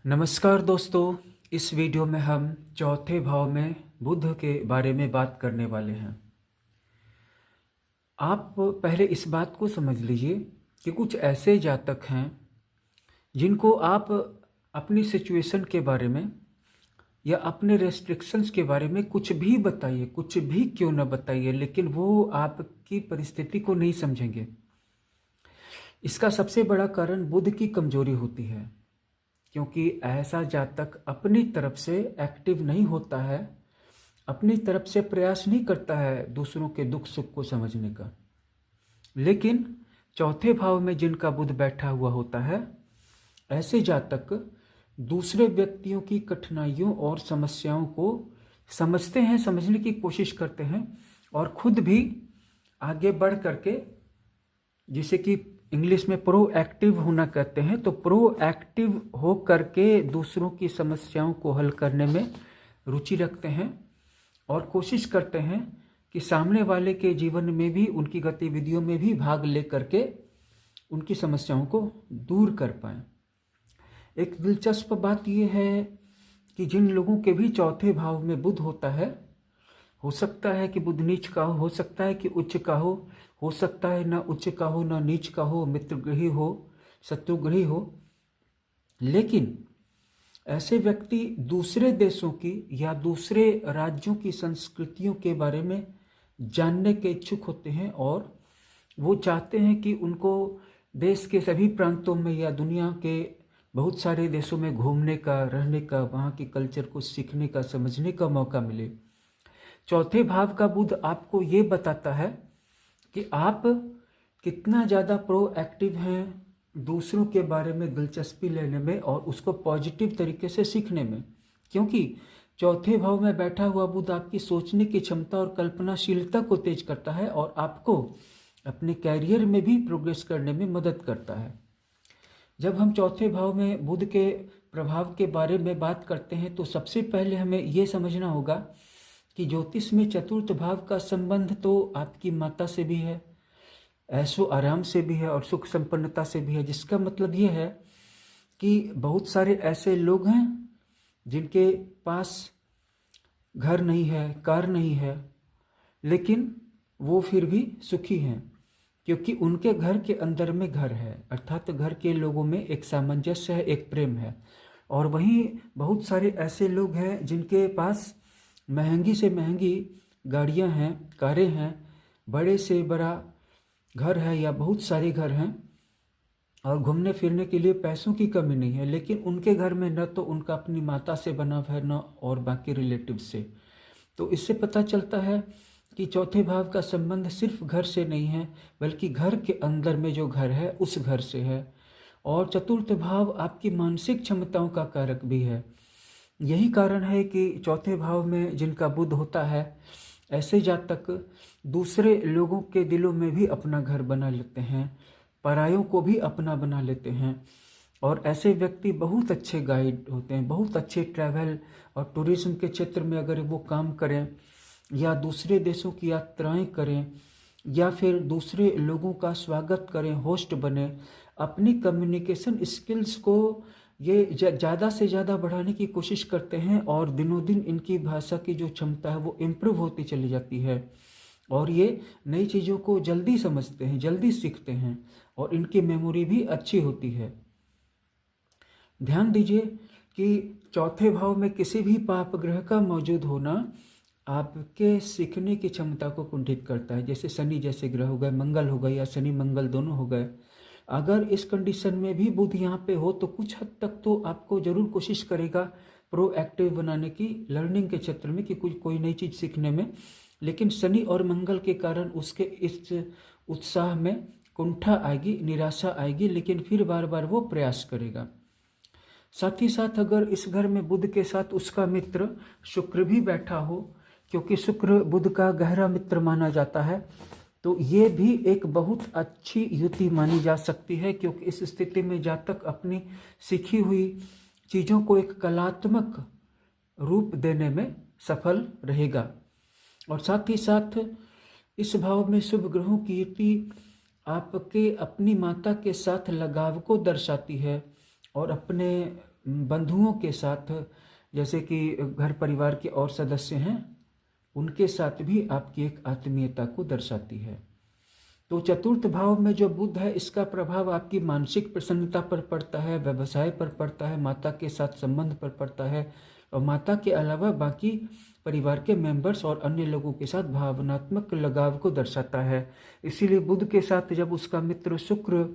नमस्कार दोस्तों। इस वीडियो में हम चौथे भाव में बुध के बारे में बात करने वाले हैं। आप पहले इस बात को समझ लीजिए कि कुछ ऐसे जातक हैं जिनको आप अपनी सिचुएशन के बारे में या अपने रेस्ट्रिक्शंस के बारे में कुछ भी बताइए, कुछ भी क्यों न बताइए, लेकिन वो आपकी परिस्थिति को नहीं समझेंगे। इसका सबसे बड़ा कारण बुध की कमजोरी होती है, क्योंकि ऐसा जातक अपनी तरफ से एक्टिव नहीं होता है, अपनी तरफ से प्रयास नहीं करता है दूसरों के दुख सुख को समझने का। लेकिन चौथे भाव में जिनका बुध बैठा हुआ होता है, ऐसे जातक दूसरे व्यक्तियों की कठिनाइयों और समस्याओं को समझते हैं, समझने की कोशिश करते हैं और खुद भी आगे बढ़ करके, जिसे कि इंग्लिश में प्रोएक्टिव होना कहते हैं, तो प्रोएक्टिव हो करके दूसरों की समस्याओं को हल करने में रुचि रखते हैं और कोशिश करते हैं कि सामने वाले के जीवन में भी, उनकी गतिविधियों में भी भाग ले करके उनकी समस्याओं को दूर कर पाएं। एक दिलचस्प बात यह है कि जिन लोगों के भी चौथे भाव में बुध होता है, हो सकता है कि बुध नीच का हो सकता है कि उच्च का हो सकता है ना उच्च का हो ना नीच का हो, मित्रग्रही हो, शत्रुग्रही हो, लेकिन ऐसे व्यक्ति दूसरे देशों की या दूसरे राज्यों की संस्कृतियों के बारे में जानने के इच्छुक होते हैं और वो चाहते हैं कि उनको देश के सभी प्रांतों में या दुनिया के बहुत सारे देशों में घूमने का, रहने का, वहाँ के कल्चर को सीखने का, समझने का मौका मिले। चौथे भाव का बुध आपको ये बताता है कि आप कितना ज़्यादा प्रोएक्टिव हैं दूसरों के बारे में दिलचस्पी लेने में और उसको पॉजिटिव तरीके से सीखने में, क्योंकि चौथे भाव में बैठा हुआ बुध आपकी सोचने की क्षमता और कल्पनाशीलता को तेज करता है और आपको अपने कैरियर में भी प्रोग्रेस करने में मदद करता है। जब हम चौथे भाव में बुध के प्रभाव के बारे में बात करते हैं तो सबसे पहले हमें ये समझना होगा कि ज्योतिष में चतुर्थ भाव का संबंध तो आपकी माता से भी है, ऐशो आराम से भी है और सुख संपन्नता से भी है, जिसका मतलब ये है कि बहुत सारे ऐसे लोग हैं जिनके पास घर नहीं है, कार नहीं है, लेकिन वो फिर भी सुखी हैं, क्योंकि उनके घर के अंदर में घर है, अर्थात घर के लोगों में एक सामंजस्य है, एक प्रेम है। और वहीं बहुत सारे ऐसे लोग हैं जिनके पास महंगी से महंगी गाड़ियां हैं, कारें हैं, बड़े से बड़ा घर है या बहुत सारे घर हैं और घूमने फिरने के लिए पैसों की कमी नहीं है, लेकिन उनके घर में न तो उनका अपनी माता से बना है न और बाकी रिलेटिव से। तो इससे पता चलता है कि चौथे भाव का संबंध सिर्फ घर से नहीं है, बल्कि घर के अंदर में जो घर है उस घर से है। और चतुर्थ भाव आपकी मानसिक क्षमताओं का कारक भी है। यही कारण है कि चौथे भाव में जिनका बुध होता है, ऐसे जातक दूसरे लोगों के दिलों में भी अपना घर बना लेते हैं, परायों को भी अपना बना लेते हैं और ऐसे व्यक्ति बहुत अच्छे गाइड होते हैं, बहुत अच्छे ट्रैवल और टूरिज्म के क्षेत्र में अगर वो काम करें या दूसरे देशों की यात्राएं करें या फिर दूसरे लोगों का स्वागत करें, होस्ट बने, अपनी कम्युनिकेशन स्किल्स को ये ज़्यादा से ज़्यादा बढ़ाने की कोशिश करते हैं और दिनों दिन इनकी भाषा की जो क्षमता है वो इम्प्रूव होती चली जाती है और ये नई चीज़ों को जल्दी समझते हैं, जल्दी सीखते हैं और इनकी मेमोरी भी अच्छी होती है। ध्यान दीजिए कि चौथे भाव में किसी भी पाप ग्रह का मौजूद होना आपके सीखने की क्षमता को कुंठित करता है। जैसे शनि जैसे ग्रह हो गए, मंगल हो गए या शनि मंगल दोनों हो गए, अगर इस कंडीशन में भी बुध यहाँ पे हो तो कुछ हद तक तो आपको जरूर कोशिश करेगा प्रोएक्टिव बनाने की, लर्निंग के क्षेत्र में, कि कोई नई चीज़ सीखने में, लेकिन शनि और मंगल के कारण उसके इस उत्साह में कुंठा आएगी, निराशा आएगी, लेकिन फिर बार बार वो प्रयास करेगा। साथ ही साथ अगर इस घर में बुध के साथ उसका मित्र शुक्र भी बैठा हो, क्योंकि शुक्र बुध का गहरा मित्र माना जाता है, तो ये भी एक बहुत अच्छी युति मानी जा सकती है, क्योंकि इस स्थिति में जातक अपनी सीखी हुई चीज़ों को एक कलात्मक रूप देने में सफल रहेगा। और साथ ही साथ इस भाव में शुभ ग्रहों की युति आपके अपनी माता के साथ लगाव को दर्शाती है और अपने बंधुओं के साथ, जैसे कि घर परिवार के और सदस्य हैं, उनके साथ भी आपकी एक आत्मीयता को दर्शाती है। तो चतुर्थ भाव में जो बुध है, इसका प्रभाव आपकी मानसिक प्रसन्नता पर पड़ता है, व्यवसाय पर पड़ता है, माता के साथ संबंध पर पड़ता है, और माता के अलावा बाकी परिवार के मेंबर्स और अन्य लोगों के साथ भावनात्मक लगाव को दर्शाता है। इसीलिए बुध के साथ जब उसका मित्र शुक्र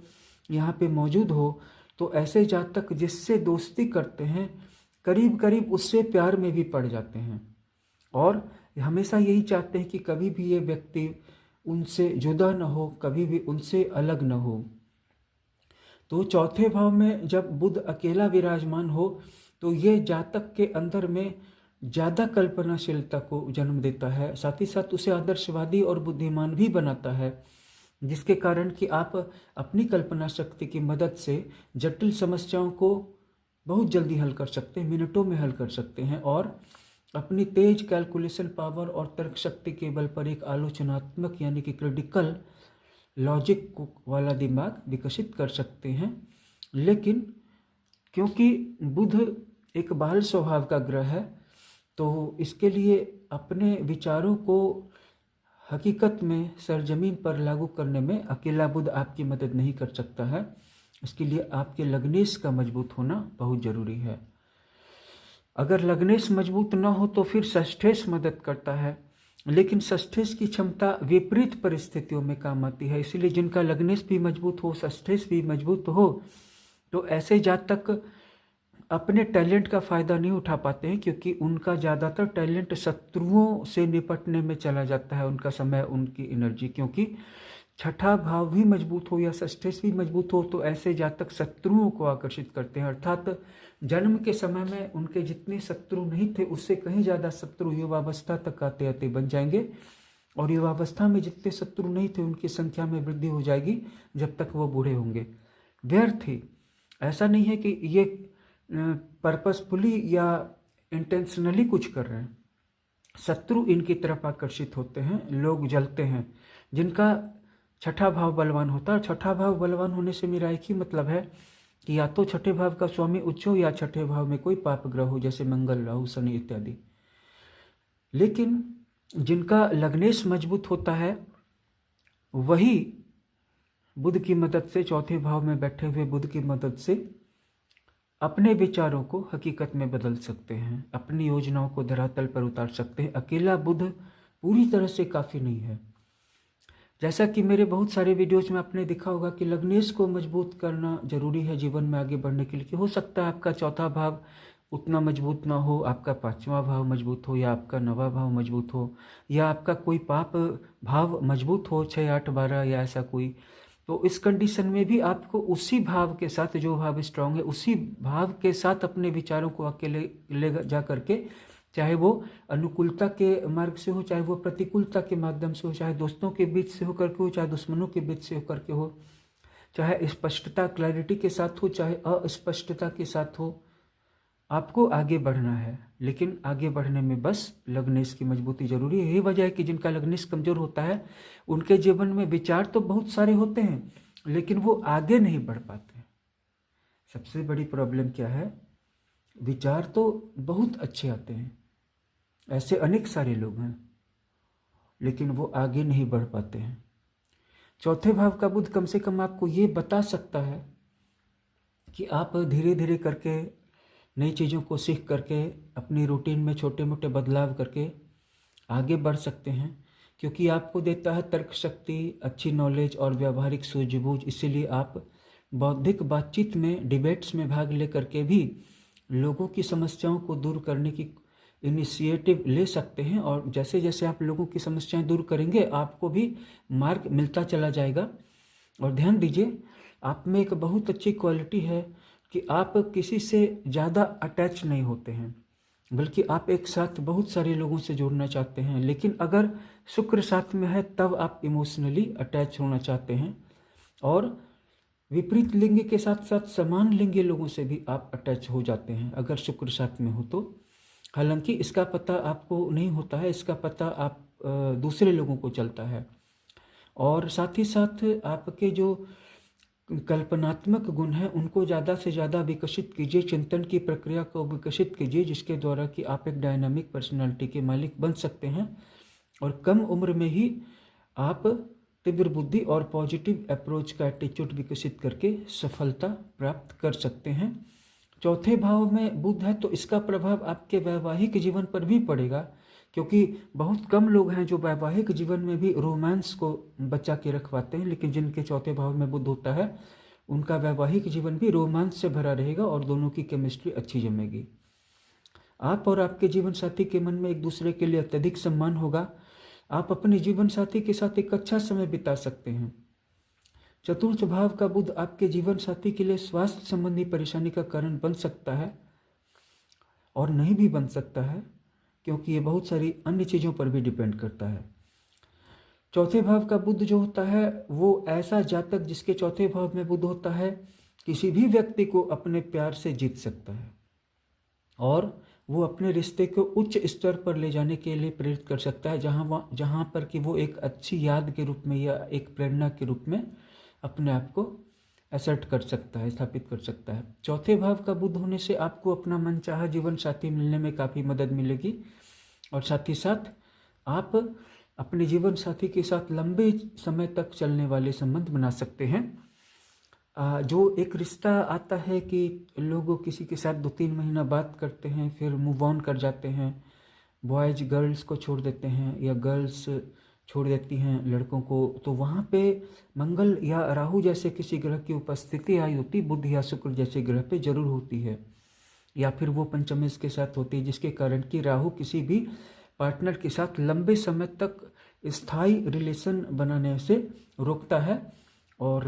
यहाँ पे मौजूद हो, तो ऐसे जातक जिससे दोस्ती करते हैं, करीब करीब उससे प्यार में भी पड़ जाते हैं और हमेशा यही चाहते हैं कि कभी भी ये व्यक्ति उनसे जुदा न हो, कभी भी उनसे अलग न हो। तो चौथे भाव में जब बुध अकेला विराजमान हो, तो ये जातक के अंदर में ज़्यादा कल्पनाशीलता को जन्म देता है, साथ ही साथ उसे आदर्शवादी और बुद्धिमान भी बनाता है, जिसके कारण कि आप अपनी कल्पना शक्ति की मदद से जटिल समस्याओं को बहुत जल्दी हल कर सकते हैं, मिनटों में हल कर सकते हैं, और अपनी तेज कैलकुलेशन पावर और तर्क शक्ति के बल पर एक आलोचनात्मक यानी कि क्रिटिकल लॉजिक वाला दिमाग विकसित कर सकते हैं। लेकिन क्योंकि बुध एक बाल स्वभाव का ग्रह है, तो इसके लिए अपने विचारों को हकीकत में सरजमीन पर लागू करने में अकेला बुध आपकी मदद नहीं कर सकता है। इसके लिए आपके लग्नेश का मजबूत होना बहुत ज़रूरी है। अगर लग्नेश मजबूत न हो तो फिर षष्ठेश मदद करता है, लेकिन षष्ठेश की क्षमता विपरीत परिस्थितियों में काम आती है। इसीलिए जिनका लग्नेश भी मजबूत हो, षष्ठेश भी मजबूत हो, तो ऐसे जातक अपने टैलेंट का फ़ायदा नहीं उठा पाते हैं, क्योंकि उनका ज़्यादातर टैलेंट शत्रुओं से निपटने में चला जाता है, उनका समय, उनकी एनर्जी। क्योंकि छठा भाव भी मजबूत हो या षष्ठेश भी मजबूत हो, तो ऐसे जातक शत्रुओं को आकर्षित करते हैं, अर्थात जन्म के समय में उनके जितने शत्रु नहीं थे, उससे कहीं ज़्यादा शत्रु युवावस्था तक आते आते बन जाएंगे, और युवावस्था में जितने शत्रु नहीं थे उनकी संख्या में वृद्धि हो जाएगी जब तक वो बूढ़े होंगे। व्यर्थ ही, ऐसा नहीं है कि ये पर्पसफुली या इंटेंशनली कुछ कर रहे हैं, शत्रु इनकी तरफ आकर्षित होते हैं, लोग जलते हैं जिनका छठा भाव बलवान होता है। छठा भाव बलवान होने से मेरा एक ही मतलब है कि या तो छठे भाव का स्वामी उच्च हो या छठे भाव में कोई पाप ग्रह हो, जैसे मंगल, राहु, शनि इत्यादि। लेकिन जिनका लग्नेश मजबूत होता है वही बुध की मदद से, चौथे भाव में बैठे हुए बुध की मदद से अपने विचारों को हकीकत में बदल सकते हैं, अपनी योजनाओं को धरातल पर उतार सकते हैं। अकेला बुध पूरी तरह से काफ़ी नहीं है। जैसा कि मेरे बहुत सारे वीडियोज में आपने देखा होगा कि लग्नेश को मजबूत करना जरूरी है जीवन में आगे बढ़ने के लिए। कि हो सकता है आपका चौथा भाव उतना मजबूत ना हो, आपका पांचवा भाव मजबूत हो, या आपका नवा भाव मजबूत हो, या आपका कोई पाप भाव मजबूत हो, 6, 8, 12 या ऐसा कोई। तो इस कंडीशन में भी आपको उसी भाव के साथ, जो भाव स्ट्रांग है, उसी भाव के साथ अपने विचारों को अकेले ले जा करके, चाहे वो अनुकूलता के मार्ग से हो, चाहे वो प्रतिकूलता के माध्यम से हो, चाहे दोस्तों के बीच से होकर के हो, चाहे दुश्मनों के बीच से होकर के हो, चाहे स्पष्टता क्लैरिटी के साथ हो, चाहे अस्पष्टता के साथ हो, आपको आगे बढ़ना है। लेकिन आगे बढ़ने में बस लग्नेश की मजबूती जरूरी है। यही वजह है कि जिनका लग्नेश कमजोर होता है उनके जीवन में विचार तो बहुत सारे होते हैं, लेकिन वो आगे नहीं बढ़ पाते। सबसे बड़ी प्रॉब्लम क्या है? विचार तो बहुत अच्छे आते हैं, ऐसे अनेक सारे लोग हैं, लेकिन वो आगे नहीं बढ़ पाते हैं। चौथे भाव का बुध कम से कम आपको ये बता सकता है कि आप धीरे धीरे करके नई चीज़ों को सीख करके अपनी रूटीन में छोटे मोटे बदलाव करके आगे बढ़ सकते हैं, क्योंकि आपको देता है तर्क शक्ति, अच्छी नॉलेज और व्यावहारिक सूझबूझ। इसीलिए आप बौद्धिक बातचीत में, डिबेट्स में भाग ले करके भी लोगों की समस्याओं को दूर करने की इनिशिएटिव ले सकते हैं, और जैसे जैसे आप लोगों की समस्याएं दूर करेंगे आपको भी मार्ग मिलता चला जाएगा। और ध्यान दीजिए, आप में एक बहुत अच्छी क्वालिटी है कि आप किसी से ज़्यादा अटैच नहीं होते हैं, बल्कि आप एक साथ बहुत सारे लोगों से जुड़ना चाहते हैं। लेकिन अगर शुक्र साथ में है तब आप इमोशनली अटैच होना चाहते हैं, और विपरीत लिंग के साथ साथ समान लिंगी लोगों से भी आप अटैच हो जाते हैं अगर शुक्र साथ में हो तो। हालांकि इसका पता आपको नहीं होता है, इसका पता आप दूसरे लोगों को चलता है। और साथ ही साथ आपके जो कल्पनात्मक गुण हैं उनको ज़्यादा से ज़्यादा विकसित कीजिए, चिंतन की प्रक्रिया को विकसित कीजिए, जिसके द्वारा कि आप एक डायनामिक पर्सनालिटी के मालिक बन सकते हैं और कम उम्र में ही आप तीव्र बुद्धि और पॉजिटिव अप्रोच का एटीट्यूड विकसित करके सफलता प्राप्त कर सकते हैं। चौथे भाव में बुध है तो इसका प्रभाव आपके वैवाहिक जीवन पर भी पड़ेगा, क्योंकि बहुत कम लोग हैं जो वैवाहिक जीवन में भी रोमांस को बचा के रखवाते हैं, लेकिन जिनके चौथे भाव में बुध होता है उनका वैवाहिक जीवन भी रोमांस से भरा रहेगा और दोनों की केमिस्ट्री अच्छी जमेगी। आप और आपके जीवन साथी के मन में एक दूसरे के लिए अत्यधिक सम्मान होगा। आप अपने जीवन साथी के साथ एक अच्छा समय बिता सकते हैं। चतुर्थ भाव का बुध आपके जीवन साथी के लिए स्वास्थ्य संबंधी परेशानी का कारण बन सकता है और नहीं भी बन सकता है, क्योंकि ये बहुत सारी अन्य चीज़ों पर भी डिपेंड करता है। चौथे भाव का बुध जो होता है वो ऐसा जातक जिसके चौथे भाव में बुध होता है किसी भी व्यक्ति को अपने प्यार से जीत सकता है और वो अपने रिश्ते को उच्च स्तर पर ले जाने के लिए प्रेरित कर सकता है, जहाँ पर कि वो एक अच्छी याद के रूप में या एक प्रेरणा के रूप में अपने आप को असर्ट कर सकता है, स्थापित कर सकता है। चौथे भाव का बुध होने से आपको अपना मनचाहा जीवन साथी मिलने में काफ़ी मदद मिलेगी और साथ ही साथ आप अपने जीवन साथी के साथ लंबे समय तक चलने वाले संबंध बना सकते हैं। जो एक रिश्ता आता है कि लोग किसी के साथ 2-3 महीना बात करते हैं फिर मूव ऑन कर जाते हैं, बॉयज़ गर्ल्स को छोड़ देते हैं या गर्ल्स छोड़ देती हैं लड़कों को, तो वहाँ पे मंगल या राहु जैसे किसी ग्रह की उपस्थिति आई होती, बुध या शुक्र जैसे ग्रह पे जरूर होती है, या फिर वो पंचमेश के साथ होती है, जिसके कारण कि राहु किसी भी पार्टनर के साथ लंबे समय तक स्थायी रिलेशन बनाने से रोकता है। और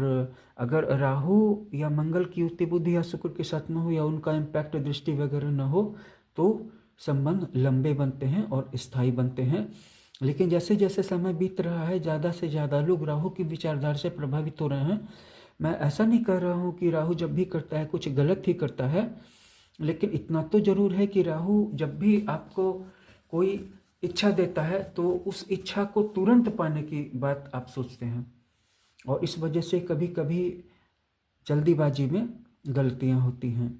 अगर राहु या मंगल की युति बुध या शुक्र के साथ न हो या उनका इम्पैक्ट दृष्टि वगैरह न हो तो संबंध लंबे बनते हैं और स्थायी बनते हैं। लेकिन जैसे जैसे समय बीत रहा है ज़्यादा से ज़्यादा लोग राहु की विचारधारा से प्रभावित हो रहे हैं। मैं ऐसा नहीं कह रहा हूँ कि राहु जब भी करता है कुछ गलत ही करता है, लेकिन इतना तो ज़रूर है कि राहु जब भी आपको कोई इच्छा देता है तो उस इच्छा को तुरंत पाने की बात आप सोचते हैं और इस वजह से कभी कभी जल्दीबाजी में गलतियां होती हैं।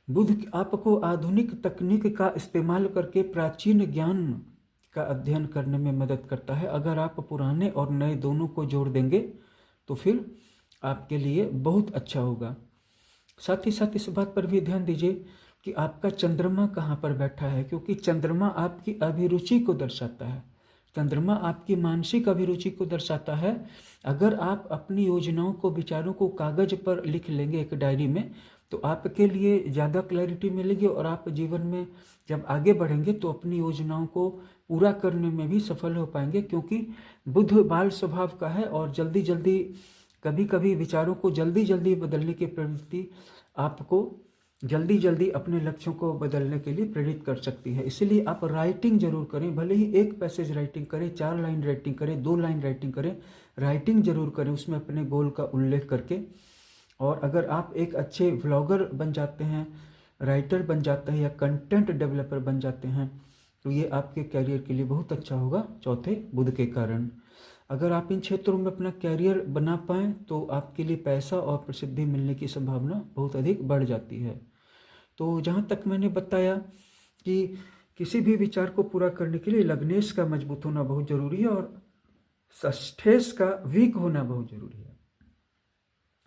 बुध आपको आधुनिक तकनीक का इस्तेमाल करके प्राचीन ज्ञान का अध्ययन करने में मदद करता है। अगर आप पुराने और नए दोनों को जोड़ देंगे तो फिर आपके लिए बहुत अच्छा होगा। साथ ही साथ इस बात पर भी ध्यान दीजिए कि आपका चंद्रमा कहाँ पर बैठा है, क्योंकि चंद्रमा आपकी अभिरुचि को दर्शाता है, चंद्रमा आपकी मानसिक अभिरुचि को दर्शाता है। अगर आप अपनी योजनाओं को विचारों को कागज पर लिख लेंगे एक डायरी में तो आपके लिए ज़्यादा क्लैरिटी मिलेगी और आप जीवन में जब आगे बढ़ेंगे तो अपनी योजनाओं को पूरा करने में भी सफल हो पाएंगे, क्योंकि बुध बाल स्वभाव का है और जल्दी जल्दी कभी कभी विचारों को जल्दी जल्दी बदलने की प्रवृत्ति आपको जल्दी जल्दी अपने लक्ष्यों को बदलने के लिए प्रेरित कर सकती है। इसीलिए आप राइटिंग जरूर करें, भले ही एक पैसेज राइटिंग करें, 4 लाइन राइटिंग करें, 2 लाइन राइटिंग करें, राइटिंग जरूर करें उसमें अपने गोल का उल्लेख करके। और अगर आप एक अच्छे व्लॉगर बन जाते हैं, राइटर बन जाते हैं या कंटेंट डेवलपर बन जाते हैं तो ये आपके कैरियर के लिए बहुत अच्छा होगा चौथे बुध के कारण। अगर आप इन क्षेत्रों में अपना कैरियर बना पाएँ तो आपके लिए पैसा और प्रसिद्धि मिलने की संभावना बहुत अधिक बढ़ जाती है। तो जहाँ तक मैंने बताया कि किसी भी विचार को पूरा करने के लिए लग्नेश का मजबूत होना बहुत जरूरी है और षष्ठेश का वीक होना बहुत जरूरी है।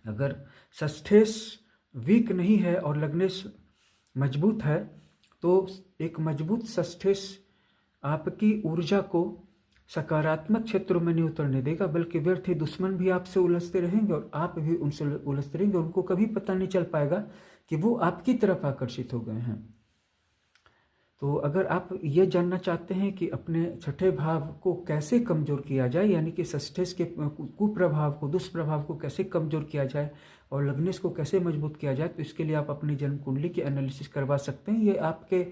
अगर षष्ठेश वीक नहीं है और लग्नेश मजबूत है तो एक मजबूत षष्ठेश आपकी ऊर्जा को सकारात्मक क्षेत्रों में नहीं उतरने देगा, बल्कि व्यर्थ ही दुश्मन भी आपसे उलझते रहेंगे और आप भी उनसे उलझते रहेंगे। उनको कभी पता नहीं चल पाएगा कि वो आपकी तरफ आकर्षित हो गए हैं। तो अगर आप ये जानना चाहते हैं कि अपने छठे भाव को कैसे कमज़ोर किया जाए, यानी कि षष्ठेश के कुप्रभाव को, दुष्प्रभाव को कैसे कमज़ोर किया जाए और लग्नेश को कैसे मजबूत किया जाए, तो इसके लिए आप अपनी जन्म कुंडली की एनालिसिस करवा सकते हैं। ये आपके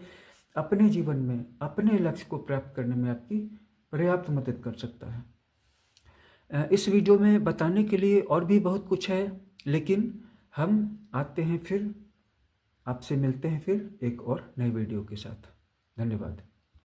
अपने जीवन में अपने लक्ष्य को प्राप्त करने में आपकी पर्याप्त मदद कर सकता है। इस वीडियो में बताने के लिए और भी बहुत कुछ है, लेकिन हम आते हैं फिर आपसे मिलते हैं फिर एक और नए वीडियो के साथ। धन्यवाद।